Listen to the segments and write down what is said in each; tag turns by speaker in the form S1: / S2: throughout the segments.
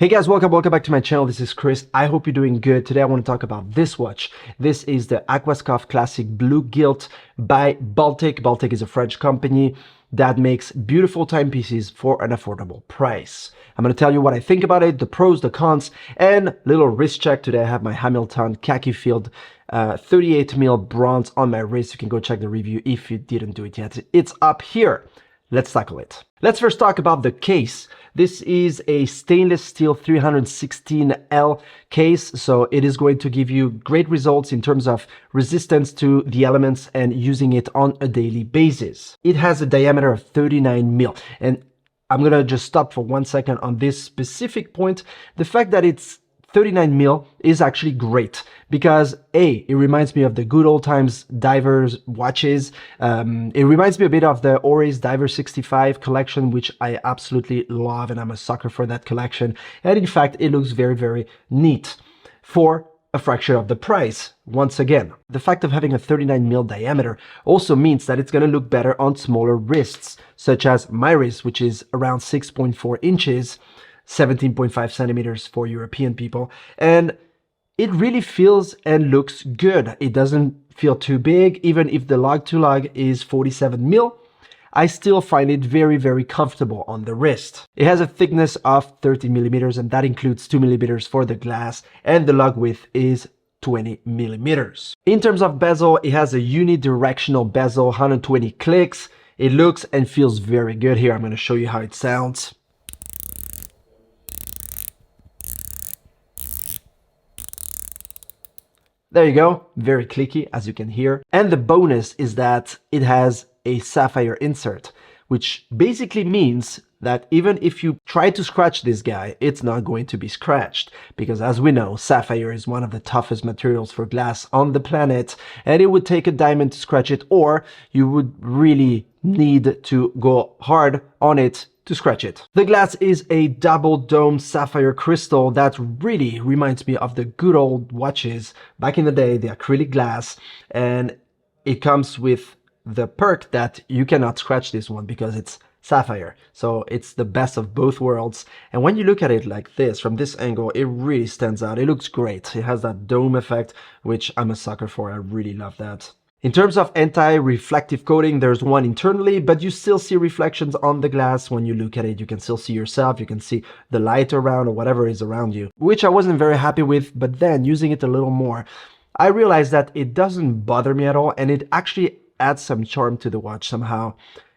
S1: Hey guys, welcome back to my channel. This is Chris. I hope you're doing good. Today I want to talk about this watch. This is the Aquascaphe Classic Blue Gilt by Baltic. Baltic is a French company that makes beautiful timepieces for an affordable price. I'm going to tell you what I think about it, the pros, the cons, and little wrist check. Today I have my Hamilton khaki field 38mm bronze on my wrist. You can go check the review if you didn't do it yet. It's up here. Let's tackle it. Let's first talk about the case. This is a stainless steel 316L case, so it is going to give you great results in terms of resistance to the elements and using it on a daily basis. It has a diameter of 39mm, and I'm gonna just stop for 1 second on this specific point. The fact that it's 39mm is actually great because it reminds me of the good old times divers watches. It reminds me a bit of the Oris Diver 65 collection, which I absolutely love, and I'm a sucker for that collection. And in fact, it looks very, very neat for a fraction of the price. Once again, the fact of having a 39mm diameter also means that it's going to look better on smaller wrists, such as my wrist, which is around 6.4 inches, 17.5 centimeters for European people, and it really feels and looks good. It doesn't feel too big. Even if the lug to lug is 47mm, I still find it very, very comfortable on the wrist. It has a thickness of 30mm, and that includes 2mm for the glass, and the lug width is 20mm. In terms of bezel, it has a unidirectional bezel, 120 clicks. It looks and feels very good. Here, I'm going to show you how it sounds. There you go, very clicky, as you can hear. And the bonus is that it has a sapphire insert, which basically means that even if you try to scratch this guy, it's not going to be scratched. Because as we know, sapphire is one of the toughest materials for glass on the planet, and it would take a diamond to scratch it, or you would really need to go hard on it to scratch it. The glass is a double dome sapphire crystal that really reminds me of the good old watches back in the day, the acrylic glass, and it comes with the perk that you cannot scratch this one because it's sapphire. So it's the best of both worlds. And when you look at it like this, from this angle, it really stands out. It looks great. It has that dome effect, which I'm a sucker for. I really love that. In terms of anti-reflective coating, there's one internally, but you still see reflections on the glass. When you look at it, you can still see yourself, you can see the light around or whatever is around you, which I wasn't very happy with, but then using it a little more, I realized that it doesn't bother me at all, and it actually adds some charm to the watch somehow.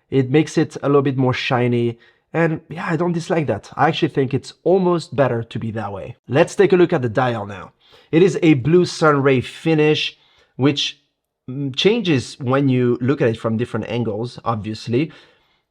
S1: It makes it a little bit more shiny, and yeah, I don't dislike that. I actually think it's almost better to be that way. Let's take a look at the dial now. It is a blue sunray finish, which changes when you look at it from different angles, obviously.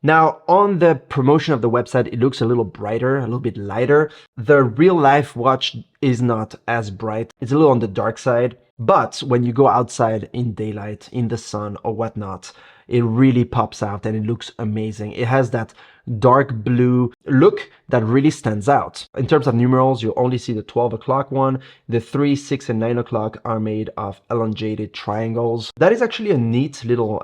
S1: Now, on the promotion of the website, it looks a little brighter, a little bit lighter. The real life watch is not as bright. It's a little on the dark side, but when you go outside in daylight, in the sun or whatnot, it really pops out and it looks amazing. It has that dark blue look that really stands out. In terms of numerals, you only see the 12 o'clock one. The 3, 6, and 9 o'clock are made of elongated triangles. That is actually a neat little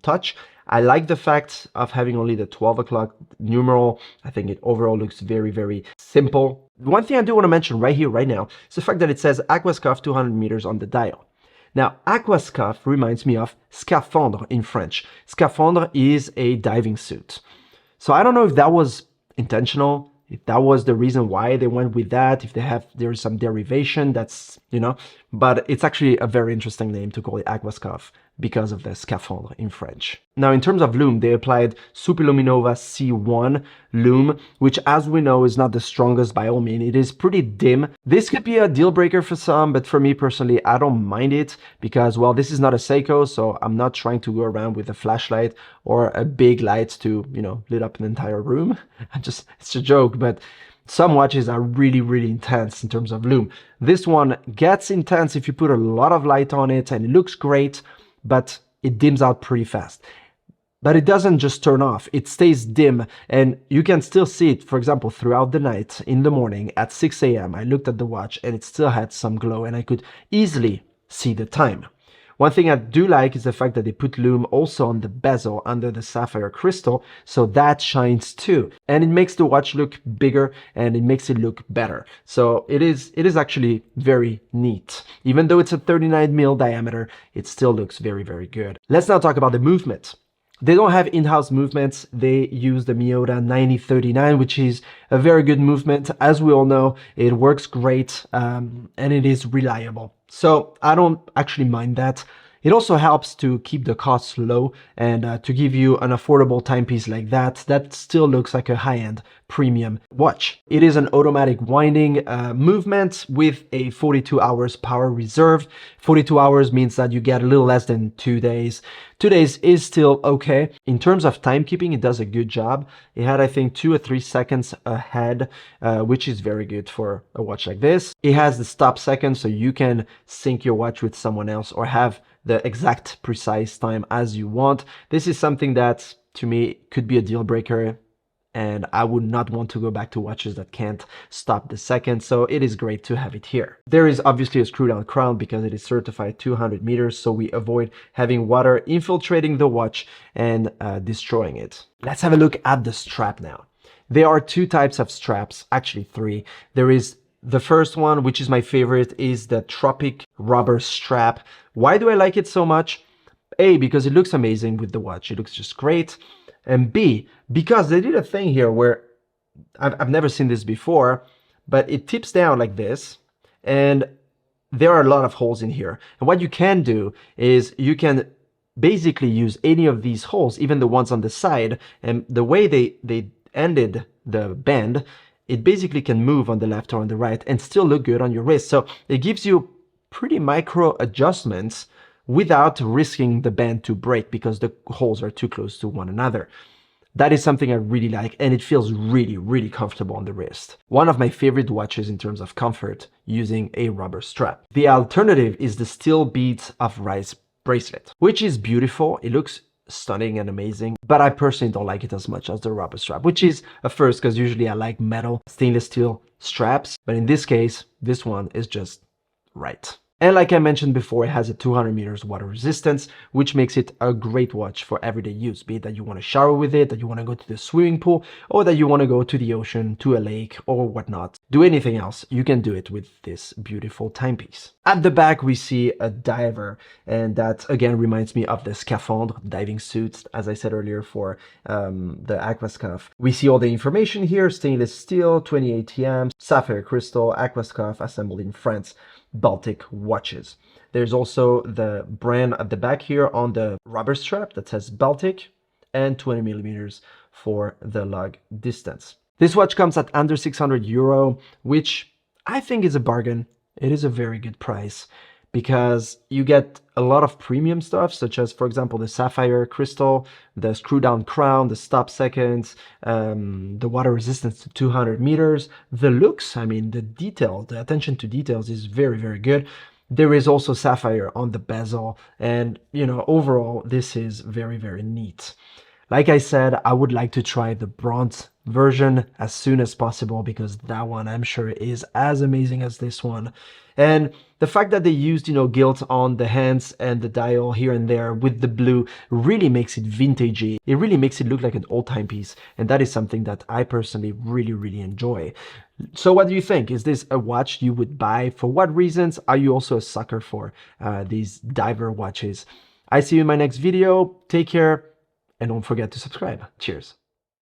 S1: touch. I like the fact of having only the 12 o'clock numeral. I think it overall looks very, very simple. One thing I do want to mention right here, right now, is the fact that it says Aquascaphe 200 meters on the dial. Now, aquascaphe reminds me of scaphandre in French. Scaphandre is a diving suit. So I don't know if that was intentional, if that was the reason why they went with that, if there is some derivation that's, but it's actually a very interesting name to call it aquascaphe because of the scaphandre in French. Now, in terms of lume, they applied Superluminova C1 lume, which as we know is not the strongest by all means. It is pretty dim. This could be a deal breaker for some, but for me personally, I don't mind it because, well, this is not a Seiko, so I'm not trying to go around with a flashlight or a big light to, lit up an entire room. It's a joke, but some watches are really, really intense in terms of lume. This one gets intense if you put a lot of light on it, and it looks great, but it dims out pretty fast. But it doesn't just turn off, it stays dim, and you can still see it, for example, throughout the night. In the morning at 6 a.m. I looked at the watch and it still had some glow, and I could easily see the time. One thing I do like is the fact that they put lume also on the bezel under the sapphire crystal, so that shines too. And it makes the watch look bigger and it makes it look better. So it is actually very neat. Even though it's a 39 mil diameter, it still looks very, very good. Let's now talk about the movement. They don't have in-house movements. They use the Miyota 9039, which is a very good movement. As we all know, it works great and it is reliable. So I don't actually mind that. It also helps to keep the costs low and to give you an affordable timepiece like that still looks like a high-end premium watch. It is an automatic winding movement with a 42 hours power reserve. 42 hours means that you get a little less than 2 days. 2 days is still okay. In terms of timekeeping, it does a good job. It had, I think, 2 or 3 seconds ahead, which is very good for a watch like this. It has the stop second, so you can sync your watch with someone else or have the exact precise time as you want. This is something that, to me, could be a deal breaker, and I would not want to go back to watches that can't stop the second, so it is great to have it here. There is obviously a screw down crown because it is certified 200 meters, so we avoid having water infiltrating the watch and destroying it. Let's have a look at the strap now. There are 2 types of straps, actually 3. There is the first one, which is my favorite, is the Tropic rubber strap. Why do I like it so much? A, because it looks amazing with the watch. It looks just great. And B, because they did a thing here where I've never seen this before, but it tips down like this, and there are a lot of holes in here. And what you can do is you can basically use any of these holes, even the ones on the side, and the way they ended the bend, it basically can move on the left or on the right and still look good on your wrist. So it gives you pretty micro adjustments without risking the band to break because the holes are too close to one another. That is something I really like, and it feels really, really comfortable on the wrist. One of my favorite watches in terms of comfort using a rubber strap. The alternative is the Steel Beads of Rice bracelet, which is beautiful. It looks stunning and amazing, but I personally don't like it as much as the rubber strap, which is a first because usually I like metal stainless steel straps, but in this case, this one is just right. And like I mentioned before, it has a 200 meters water resistance, which makes it a great watch for everyday use, be it that you want to shower with it, that you want to go to the swimming pool, or that you want to go to the ocean, to a lake, or whatnot. Do anything else, you can do it with this beautiful timepiece. At the back, we see a diver, and that again reminds me of the scaphandre, diving suits, as I said earlier, for the Aquascaphe. We see all the information here: stainless steel, 20 ATM, sapphire crystal, Aquascaphe, assembled in France. Baltic watches. There's also the brand at the back here on the rubber strap that says Baltic, and 20 millimeters for the lug distance. This watch comes at under 600 euro, which I think is a bargain. It is a very good price because you get a lot of premium stuff, such as, for example, the sapphire crystal, the screw down crown, the stop seconds, the water resistance to 200 meters, the looks, I mean, the detail, the attention to details is very, very good. There is also sapphire on the bezel, and, you know, overall, this is very, very neat. Like I said, I would like to try the bronze version as soon as possible because that one, I'm sure, is as amazing as this one. And the fact that they used, you know, gilt on the hands and the dial here and there with the blue really makes it vintagey. It really makes it look like an old timepiece. And that is something that I personally really, really enjoy. So what do you think? Is this a watch you would buy? For what reasons? Are you also a sucker for these diver watches? I see you in my next video. Take care. And don't forget to subscribe. Cheers.